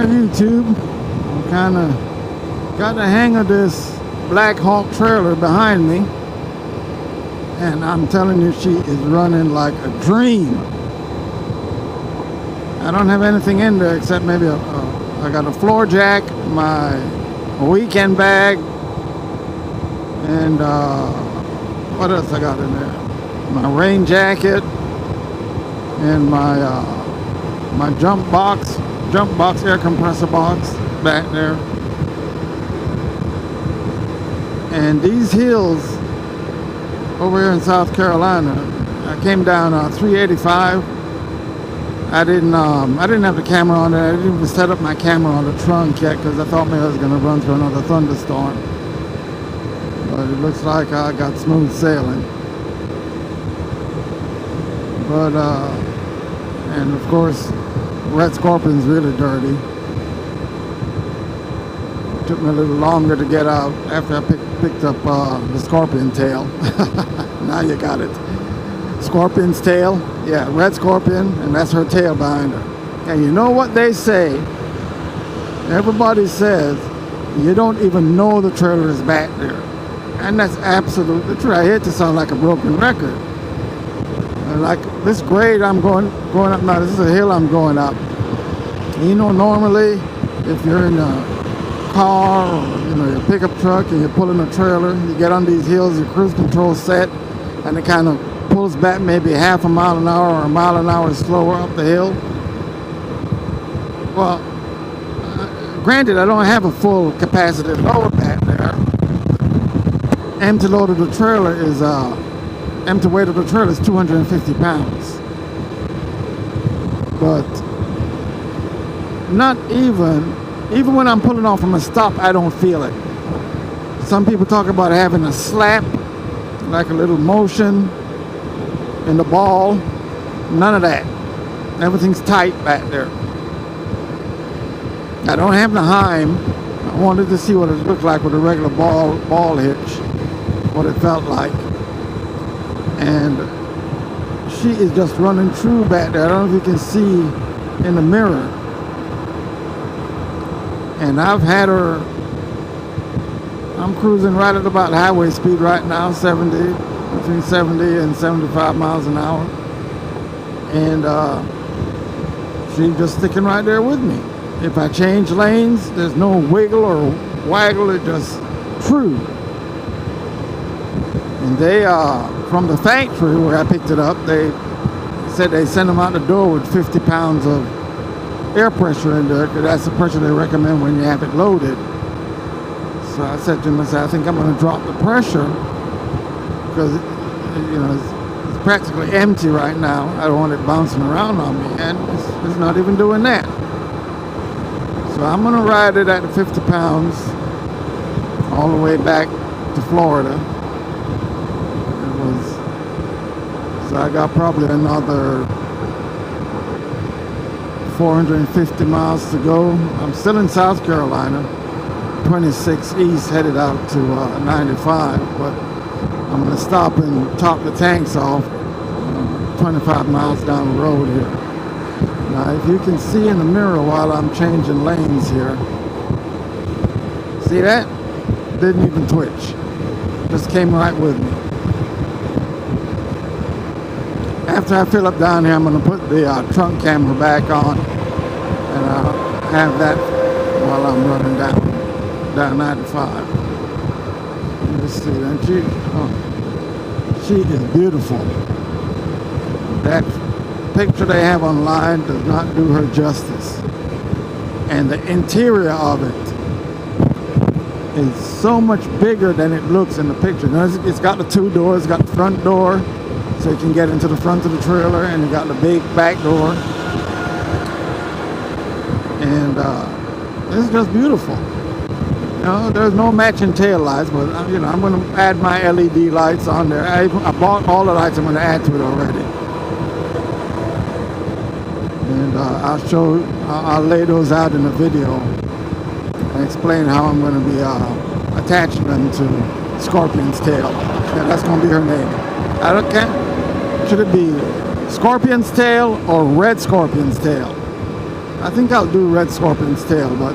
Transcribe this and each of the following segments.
YouTube. I kind of got the hang of this Black Hawk trailer behind me, and I'm telling you, she is running like a dream. I don't have anything in there except maybe I got a floor jack, my weekend bag, and what else I got in there? My rain jacket and my jump box air compressor box back there. And these hills over here in South Carolina, I came down 385. I didn't have the camera on there. I didn't even set up my camera on the trunk yet because I thought maybe I was going to run through another thunderstorm. But it looks like I got smooth sailing. But and of course, Red Scorpion's really dirty. It took me a little longer to get out after I picked up the scorpion tail. Now you got it. Scorpion's tail. Yeah, Red Scorpion, and that's her tail behind her. And you know what they say? Everybody says you don't even know the trailer is back there. And that's absolutely true. I hate to sound like a broken record. Like this grade I'm going up now, this is a hill I'm going up. You know, normally if you're in a car or your pickup truck and you're pulling a trailer, you get on these hills, your cruise control set, and it kind of pulls back maybe half a mile an hour or a mile an hour slower up the hill. Well, granted, I don't have a full capacity load back there. Empty load of the trailer is empty weight of the trailer is 250 pounds. But not even when I'm pulling off from a stop, I don't feel it. Some people talk about having a slap, like a little motion in the ball. None of that. Everything's tight back there. I don't have the Heim. I wanted to see what it looked like with a regular ball hitch, what it felt like. And she is just running true back there. I don't know if you can see in the mirror. And I've had her, I'm cruising right at about highway speed right now, between 70 and 75 miles an hour. And she's just sticking right there with me. If I change lanes, there's no wiggle or waggle, it's just true. And they from the factory where I picked it up, they said they send them out the door with 50 pounds of air pressure in there, because that's the pressure they recommend when you have it loaded. So I said to myself, I think I'm going to drop the pressure, because it's practically empty right now. I don't want it bouncing around on me, and it's not even doing that. So I'm going to ride it at the 50 pounds all the way back to Florida. So I got probably another 450 miles to go. I'm still in South Carolina, 26 east, headed out to 95, but I'm going to stop and top the tanks off 25 miles down the road here. Now, if you can see in the mirror while I'm changing lanes here, see that? Didn't even twitch. Just came right with me. After I fill up down here, I'm going to put the trunk camera back on, and I'll have that while I'm running down 95. Let's see, and she is beautiful. That picture they have online does not do her justice. And the interior of it is so much bigger than it looks in the picture. Now, it's got the two doors, it's got the front door, so you can get into the front of the trailer, and you got the big back door. And it's just beautiful. There's no matching tail lights, but I'm going to add my LED lights on there. I bought all the lights I'm going to add to it already. And I'll lay those out in a video and explain how I'm going to be attaching them to Scorpion's tail. Yeah, that's going to be her name. I don't care. Should it be Scorpion's tail or Red Scorpion's tail? I think I'll do Red Scorpion's tail, but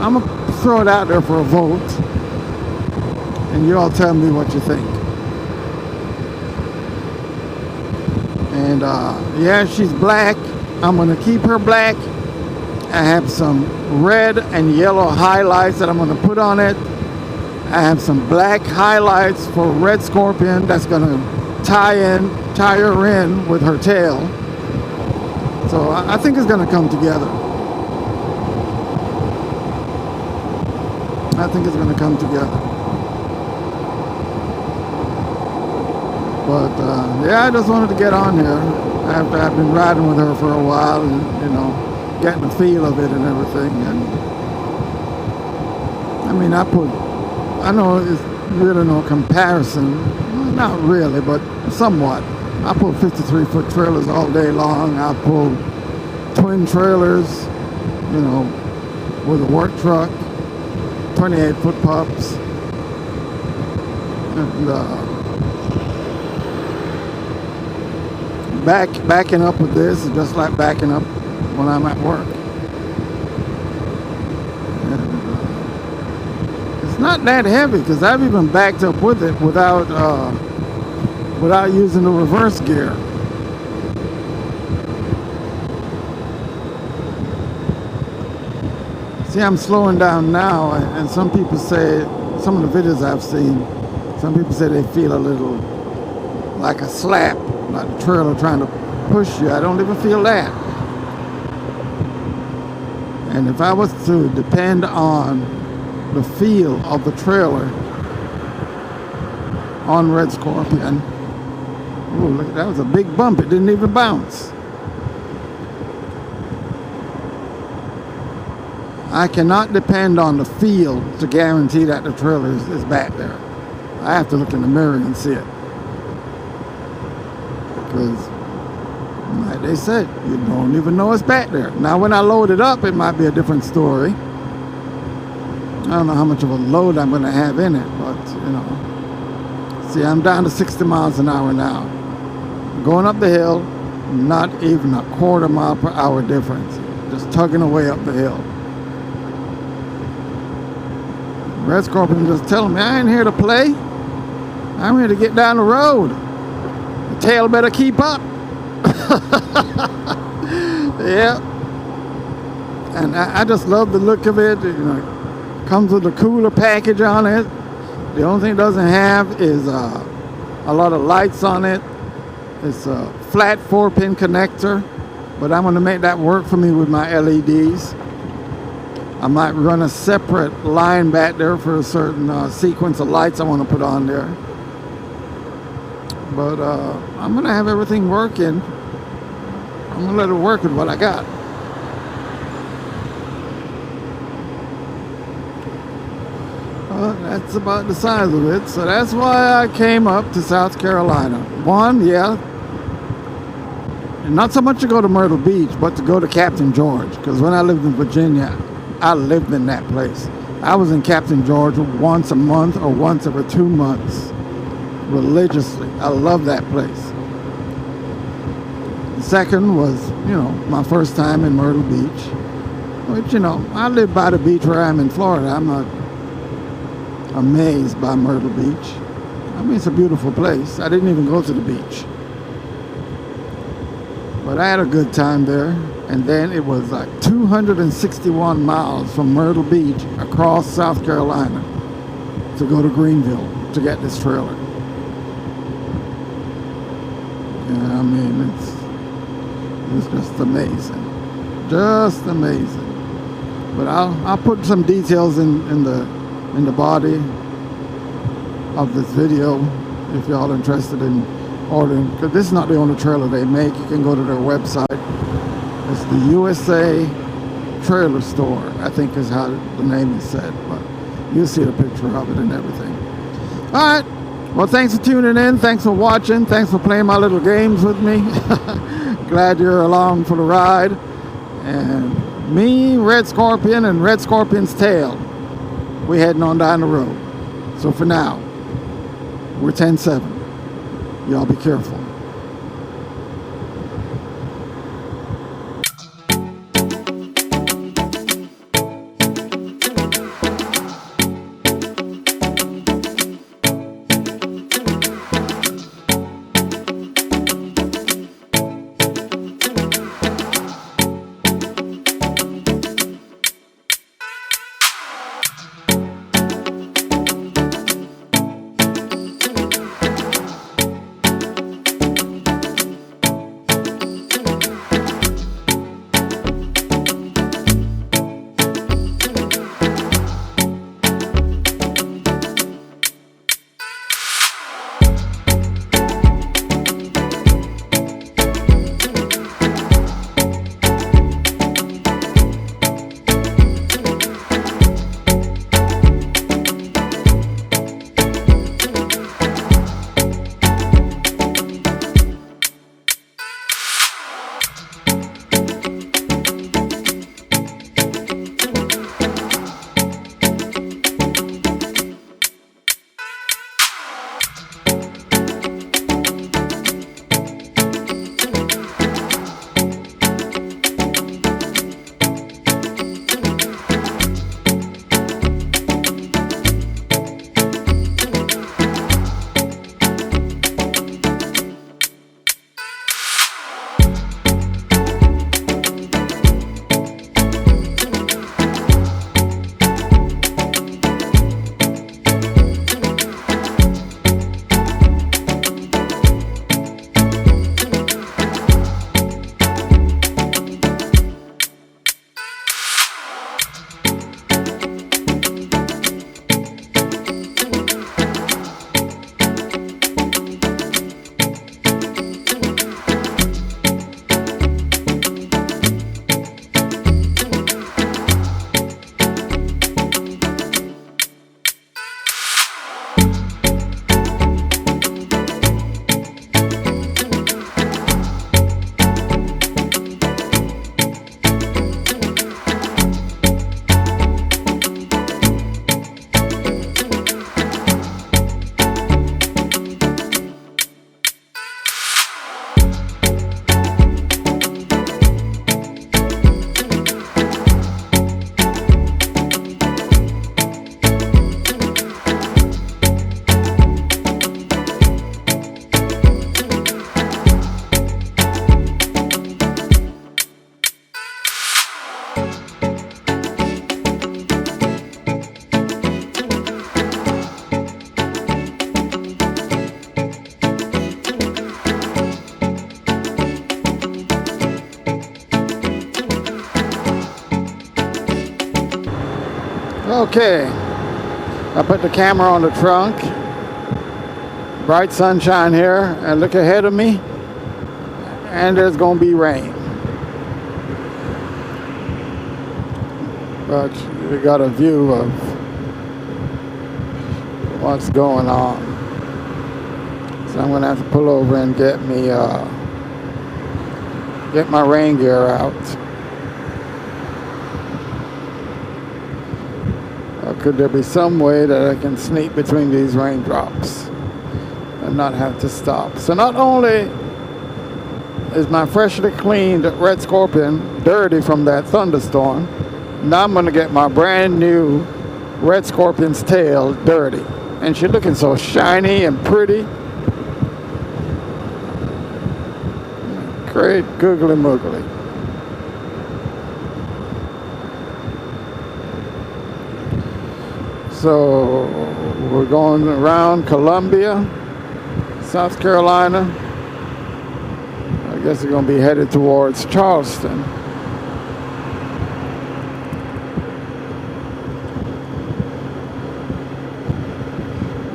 I'm going to throw it out there for a vote. And you all tell me what you think. And yeah, she's black. I'm going to keep her black. I have some red and yellow highlights that I'm going to put on it. I have some black highlights for Red Scorpion that's going to tie her in with her tail. So I think it's going to come together. I think it's going to come together. But yeah, I just wanted to get on here after I've been riding with her for a while and, you know, getting the feel of it and everything. And I mean, I know it's really no comparison, well, not really, but somewhat. I pull 53-foot trailers all day long. I pull twin trailers, you know, with a work truck, 28-foot pups, and backing up with this is just like backing up when I'm at work. And it's not that heavy because I've even backed up with it without using the reverse gear. See, I'm slowing down now, and some people say, some of the videos I've seen, some people say they feel a little like a slap, like the trailer trying to push you. I don't even feel that. And if I was to depend on the feel of the trailer on Red Scorpion, oh, look, that was a big bump. It didn't even bounce. I cannot depend on the feel to guarantee that the trailer is back there. I have to look in the mirror and see it. Because, like they said, you don't even know it's back there. Now, when I load it up, it might be a different story. I don't know how much of a load I'm going to have in it, but, you know. See, I'm down to 60 miles an hour now. Going up the hill, not even a quarter mile per hour difference. Just tugging away up the hill. Red Scorpion just telling me, I ain't here to play. I'm here to get down the road. The tail better keep up. Yeah. And I just love the look of it. You know, it comes with a cooler package on it. The only thing it doesn't have is a lot of lights on it. It's a flat 4-pin connector, but I'm going to make that work for me with my LEDs. I might run a separate line back there for a certain sequence of lights I want to put on there. But I'm going to have everything working. I'm going to let it work with what I got. That's about the size of it. So that's why I came up to South Carolina. One, yeah, not so much to go to Myrtle Beach, but to go to Captain George. Because when I lived in Virginia, I lived in that place. I was in Captain George once a month or once every 2 months, religiously. I love that place. The second was, you know, my first time in Myrtle Beach, which, you know, I live by the beach where I'm in Florida. I'm not amazed by Myrtle Beach. I mean, it's a beautiful place. I didn't even go to the beach. But I had a good time there. And then it was like 261 miles from Myrtle Beach across South Carolina to go to Greenville to get this trailer. Yeah, I mean, it's just amazing. Just amazing. But I'll put some details in the body of this video if y'all interested in ordering. Because this is not the only trailer they make. You can go to their website. It's the USA Trailer Store, I think is how the name is said, but you'll see the picture of it and everything. All right. Well, thanks for tuning in. Thanks for watching. Thanks for playing my little games with me. Glad you're along for the ride. And me, Red Scorpion, and Red Scorpion's tail, we're heading on down the road. So for now, we're 10-7. Y'all be careful. Okay, I put the camera on the trunk. Bright sunshine here, and look ahead of me, and there's gonna be rain. But we got a view of what's going on. So I'm gonna have to pull over and get my rain gear out. Or could there be some way that I can sneak between these raindrops and not have to stop? So not only is my freshly cleaned Red Scorpion dirty from that thunderstorm, now I'm gonna get my brand new Red Scorpion's tail dirty. And she's looking so shiny and pretty. Great googly moogly. So we're going around Columbia, South Carolina. I guess we're going to be headed towards Charleston.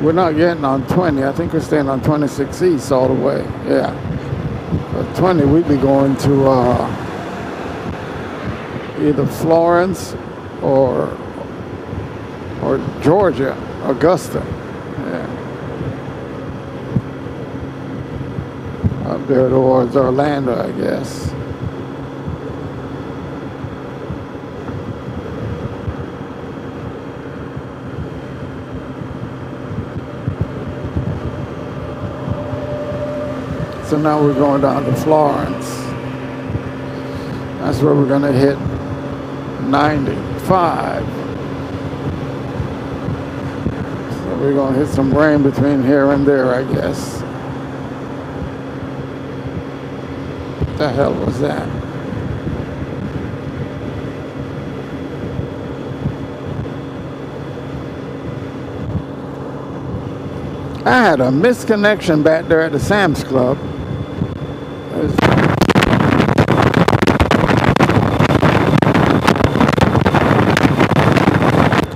We're not getting on 20. I think we're staying on 26 East all the way. Yeah. But 20, we'd be going to either Florence or Georgia, Augusta. Yeah. Up there towards Orlando, I guess. So now we're going down to Florence. That's where we're going to hit 95. So we're going to hit some rain between here and there, I guess. What the hell was that? I had a misconnection back there at the Sam's Club.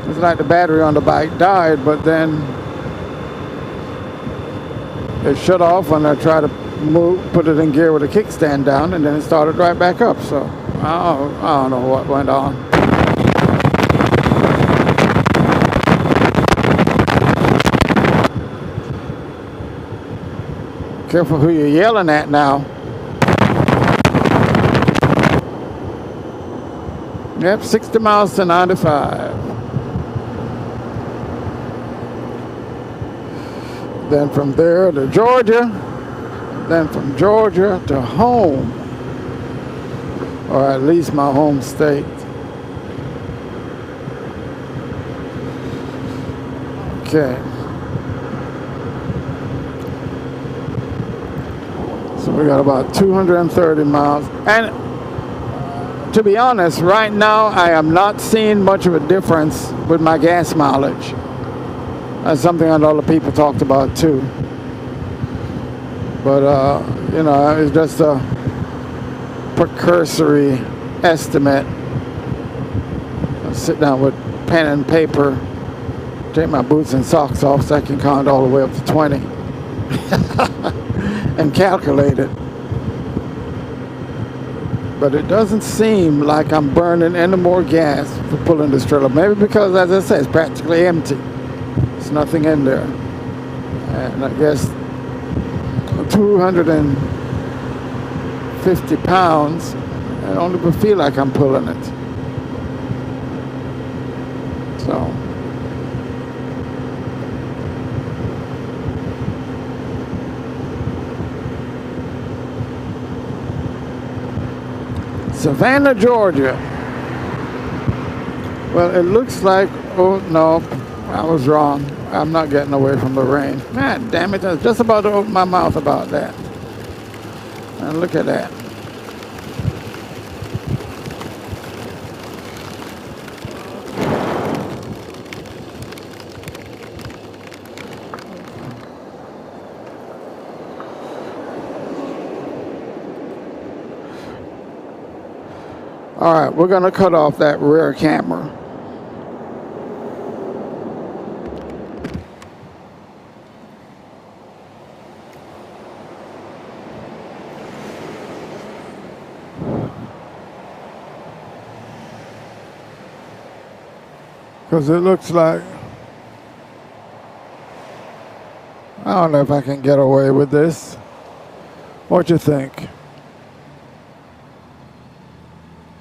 It's like the battery on the bike died, but then it shut off when I tried to put it in gear with a kickstand down, and then it started right back up. So I don't know what went on. Careful who you're yelling at now. Yep, 60 miles to 95. Then from there to Georgia. Then from Georgia to home. Or at least my home state. Okay. So we got about 230 miles. And to be honest, right now I am not seeing much of a difference with my gas mileage. That's something that other people talked about too. But, you know, it's just a precursory estimate. I'll sit down with pen and paper, take my boots and socks off so I can count all the way up to 20 and calculate it. But it doesn't seem like I'm burning any more gas for pulling this trailer. Maybe because, as I said, it's practically empty. There's nothing in there. And I guess 250 pounds, I don't even feel like I'm pulling it. So. Savannah, Georgia. Well, it looks like, oh no, I was wrong. I'm not getting away from the rain. God damn it, I was just about to open my mouth about that. And look at that. All right, we're going to cut off that rear camera. Because it looks like, I don't know if I can get away with this. What you think?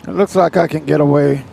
It looks like I can get away